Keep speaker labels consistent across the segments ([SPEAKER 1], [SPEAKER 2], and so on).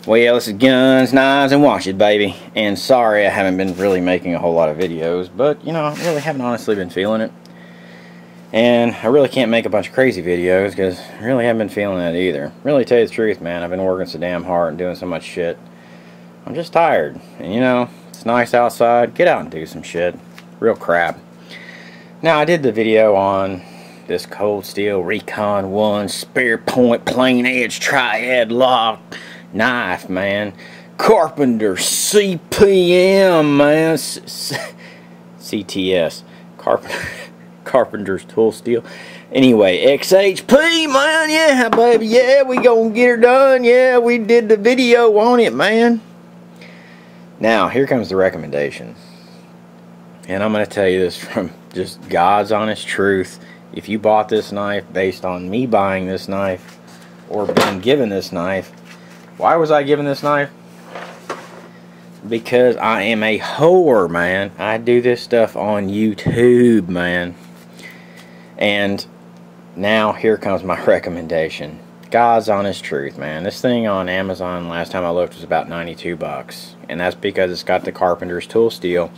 [SPEAKER 1] Well, this is guns, knives, and watches, baby. And sorry I haven't been really making a whole lot of videos, but, you know, I really haven't honestly been feeling it. And I really can't make a bunch of crazy videos, because I really haven't been feeling that either. Really, to tell you the truth, man, I've been working so damn hard and doing so much shit. I'm just tired. And, you know, it's nice outside. Get out and do some shit. Real crap. Now, I did the video on this Cold Steel Recon 1 spear point plain edge triad lock knife, man. Carpenter CPM, man. CTS. Carpenter's Tool Steel. Anyway, XHP, man. Yeah, baby. Yeah, we gonna get her done. Yeah, we did the video on it, man. Now, here comes the recommendation. And I'm going to tell you this from just God's honest truth. If you bought this knife based on me buying this knife or being given this knife, why was I given this knife? Because I am a whore, man. I do this stuff on YouTube, man. And now here comes my recommendation. God's honest truth, man. This thing on Amazon, last time I looked, was about 92 bucks. And that's because it's got the Carpenter's Tool Steel.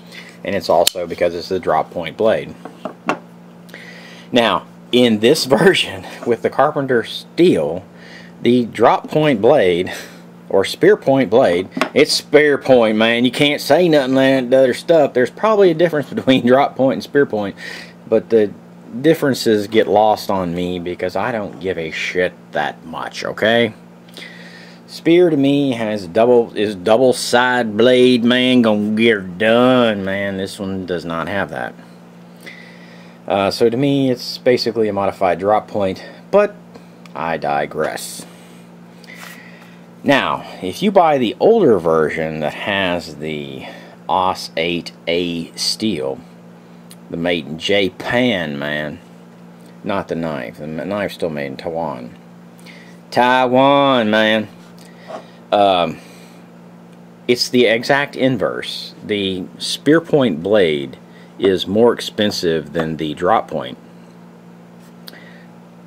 [SPEAKER 1] And it's also because it's the drop point blade. Now, in this version with the Carpenter Steel, the drop point blade, or spear point blade, it's spear point, man. You can't say nothing like the other stuff. There's probably a difference between drop point and spear point, but the differences get lost on me because I don't give a shit that much, okay? Spear to me is double side blade, man. Gonna get her done, man. This one does not have that. So to me, it's basically a modified drop point, but I digress. Now, if you buy the older version that has the AUS 8A steel, the made in Japan, man, not the knife. The knife's still made in Taiwan. Taiwan, man. It's the exact inverse. The spear point blade is more expensive than the drop point.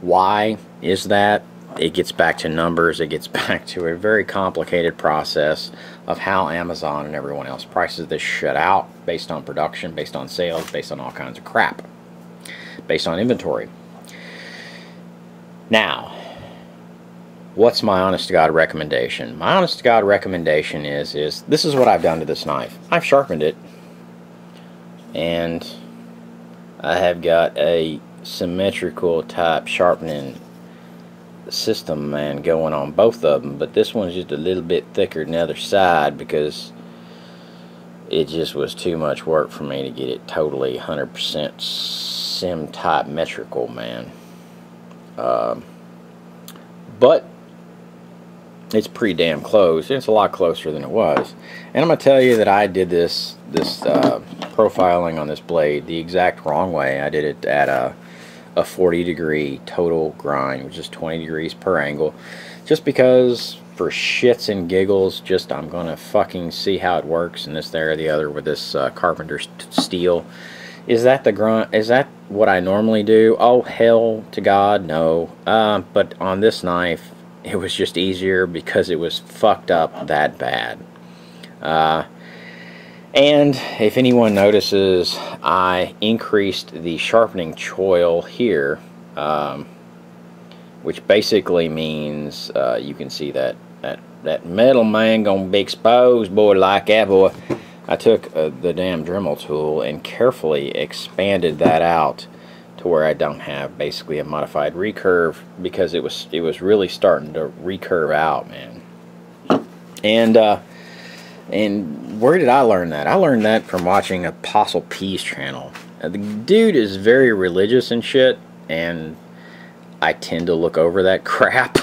[SPEAKER 1] Why is that? It gets back to numbers. It gets back to a very complicated process of how Amazon and everyone else prices this shit out based on production, based on sales, based on all kinds of crap, based on inventory. Now, what's my honest to God recommendation? My honest to God recommendation is this is what I've done to this knife. I've sharpened it, and I have got a symmetrical type sharpening system, man, going on both of them, but this one's just a little bit thicker than the other side because it just was too much work for me to get it totally 100% sim type metrical, man. But it's pretty damn close. It's a lot closer than it was. And I'm gonna tell you that I did this profiling on this blade the exact wrong way. I did it at a 40-degree total grind, which is 20 degrees per angle, just because for shits and giggles, just I'm gonna fucking see how it works and this, there, or the other with this Carpenter Steel. Is that the grunt? Is that what I normally do? Oh, hell to God, no. But on this knife, it was just easier because it was fucked up that bad. And if anyone notices, I increased the sharpening choil here, which basically means you can see that metal, man, gonna be exposed, boy, like that, boy. I took the damn Dremel tool and carefully expanded that out to where I don't have basically a modified recurve, because it was really starting to recurve out, man. And where did I learn that? I learned that from watching Apostle P's channel. The dude is very religious and shit, and I tend to look over that crap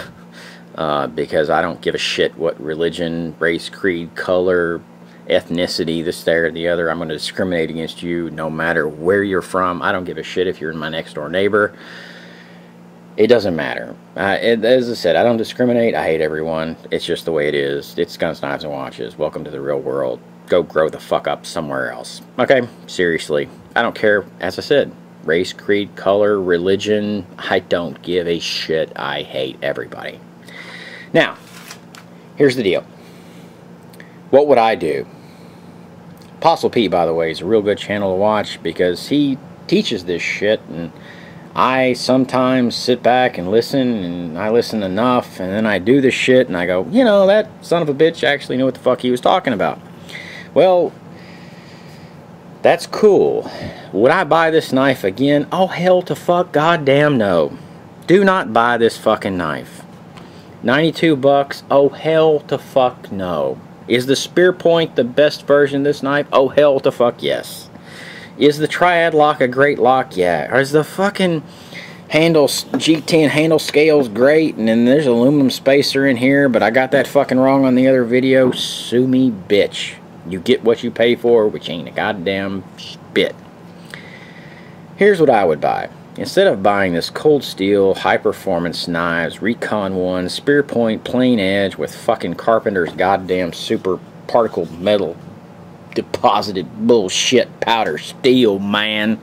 [SPEAKER 1] because I don't give a shit what religion, race, creed, color, ethnicity, this, there, or the other. I'm going to discriminate against you no matter where you're from. I don't give a shit if you're my next door neighbor. It doesn't matter. As I said, I don't discriminate. I hate everyone. It's just the way it is. It's guns, knives, and watches. Welcome to the real world. Go grow the fuck up somewhere else. Okay? Seriously. I don't care, as I said, race, creed, color, religion. I don't give a shit. I hate everybody. Now, here's the deal. what would I do? Apostle Pete, by the way, is a real good channel to watch because he teaches this shit, and I sometimes sit back and listen, and I listen enough, and then I do this shit, and I go, you know, that son of a bitch actually knew what the fuck he was talking about. Well, that's cool. Would I buy this knife again? Oh, hell to fuck goddamn no. Do not buy this fucking knife. 92 bucks? Oh, hell to fuck no. Is the spear point the best version of this knife? Oh, hell to fuck yes. Is the triad lock a great lock? Yeah. Is the fucking handle, G10 handle scales great? And then there's aluminum spacer in here, but I got that fucking wrong on the other video. Sue me, bitch. You get what you pay for, which ain't a goddamn bit. Here's what I would buy. Instead of buying this cold steel, high performance knives, Recon 1, spear point, plain edge with fucking Carpenter's goddamn super particle metal deposited bullshit powder steel, man,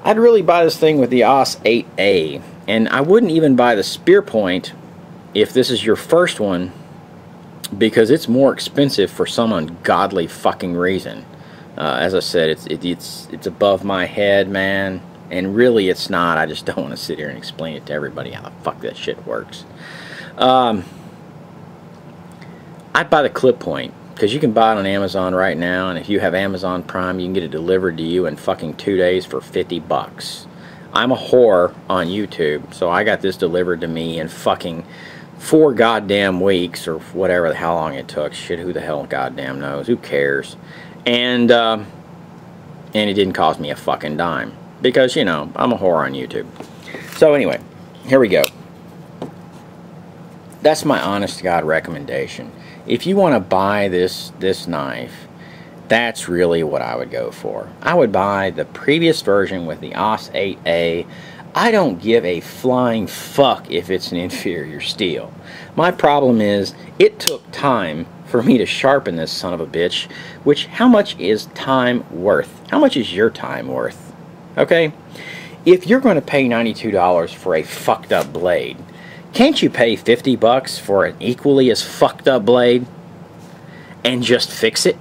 [SPEAKER 1] I'd really buy this thing with the AUS 8A. And I wouldn't even buy the spear point if this is your first one, because it's more expensive for some ungodly fucking reason. As I said, it's above my head, man, and really it's not. I just don't want to sit here and explain it to everybody how the fuck that shit works. I'd buy the clip point, because you can buy it on Amazon right now, and if you have Amazon Prime, you can get it delivered to you in fucking 2 days for 50 bucks. I'm a whore on YouTube, so I got this delivered to me in fucking 4 goddamn weeks, or whatever the hell long it took. Shit, who the hell goddamn knows? Who cares? And it didn't cost me a fucking dime, because, you know, I'm a whore on YouTube. So anyway, here we go. That's my honest to God recommendation. If you want to buy this knife, that's really what I would go for. I would buy the previous version with the AUS 8A. I don't give a flying fuck if it's an inferior steel. My problem is, it took time for me to sharpen this son of a bitch, which, how much is time worth? How much is your time worth? Okay? If you're going to pay $92 for a fucked up blade, can't you pay 50 bucks for an equally as fucked up blade and just fix it?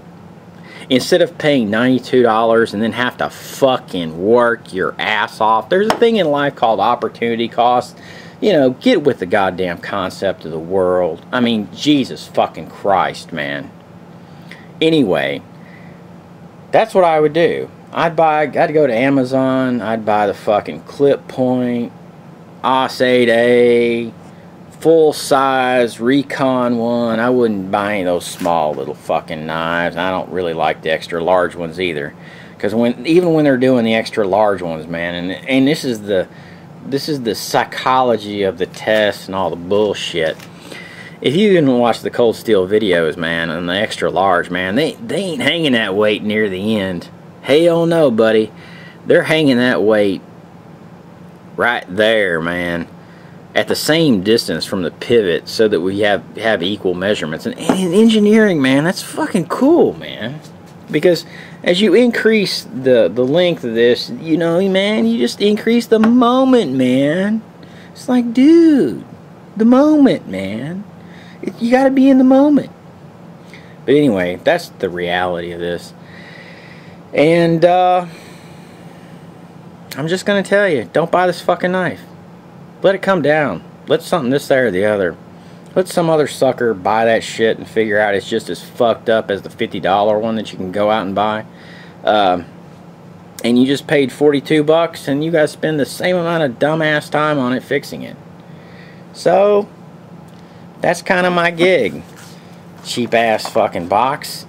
[SPEAKER 1] Instead of paying $92 and then have to fucking work your ass off. There's a thing in life called opportunity cost. You know, get with the goddamn concept of the world. I mean, Jesus fucking Christ, man. Anyway, that's what I would do. I'd go to Amazon, I'd buy the fucking clip point, AUS 8A, full size Recon 1. I wouldn't buy any of those small little fucking knives. I don't really like the extra large ones either, because even when they're doing the extra large ones, man, and this is the psychology of the test and all the bullshit. If you didn't watch the cold steel videos, man, and the extra large, man, they ain't hanging that weight near the end. Hell no, buddy. They're hanging that weight right there, man, at the same distance from the pivot, so that we have equal measurements. And in engineering, man, that's fucking cool, man. Because as you increase the length of this, you know, man, you just increase the moment, man. It's like, dude, the moment, man. You gotta be in the moment. But anyway, that's the reality of this. And I'm just gonna tell you, don't buy this fucking knife. Let it come down. Let something this, that, or the other. Let some other sucker buy that shit and figure out it's just as fucked up as the $50 one that you can go out and buy. And you just paid 42 bucks and you guys spend the same amount of dumbass time on it fixing it. So, that's kind of my gig. Cheap ass fucking box.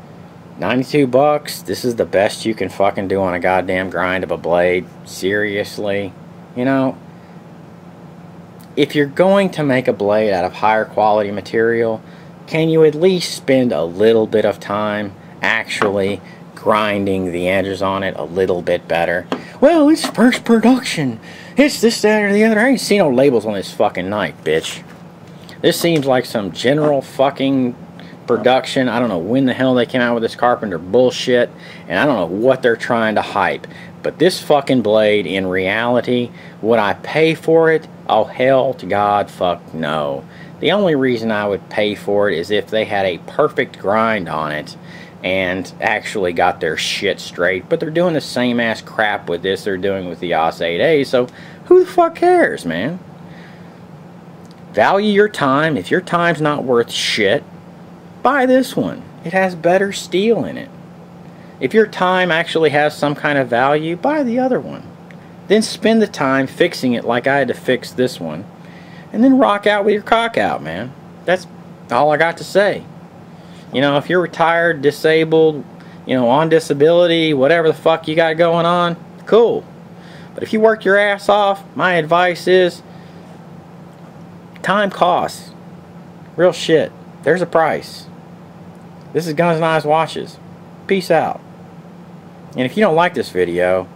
[SPEAKER 1] 92 bucks. This is the best you can fucking do on a goddamn grind of a blade. Seriously. You know, if you're going to make a blade out of higher quality material, can you at least spend a little bit of time actually grinding the edges on it a little bit better? Well, it's first production. It's this, that, or the other. I ain't seen no labels on this fucking knife, bitch. This seems like some general fucking production. I don't know when the hell they came out with this Carpenter bullshit, and I don't know what they're trying to hype. But this fucking blade, in reality, would I pay for it? Oh, hell to God, fuck no. The only reason I would pay for it is if they had a perfect grind on it and actually got their shit straight. But they're doing the same ass crap with this they're doing with the OS 8A, so who the fuck cares, man? Value your time. If your time's not worth shit, buy this one. It has better steel in it. If your time actually has some kind of value, buy the other one. Then spend the time fixing it like I had to fix this one. And then rock out with your cock out, man. That's all I got to say. You know, if you're retired, disabled, you know, on disability, whatever the fuck you got going on, cool. But if you work your ass off, my advice is time costs. Real shit. There's a price. This is Guns, Knives, Watches. Peace out. And if you don't like this video,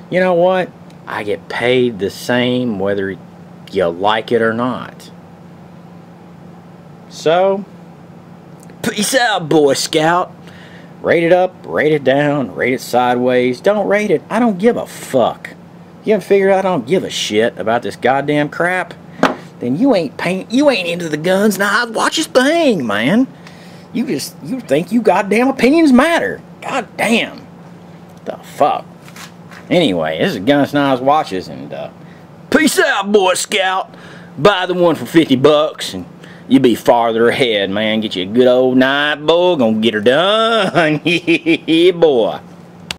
[SPEAKER 1] you know what? I get paid the same whether you like it or not. So, peace out, Boy Scout. Rate it up, rate it down, rate it sideways. Don't rate it. I don't give a fuck. You haven't figured out I don't give a shit about this goddamn crap? Then you ain't into the Guns, Knives, Watches thing, man. You think you goddamn opinions matter. God damn. The fuck. Anyway, this is Guns, Knives, Watches, and peace out, Boy Scout. Buy the one for $50 and you be farther ahead, man. Get you a good old night, boy. Gonna get her done. Yeah, boy.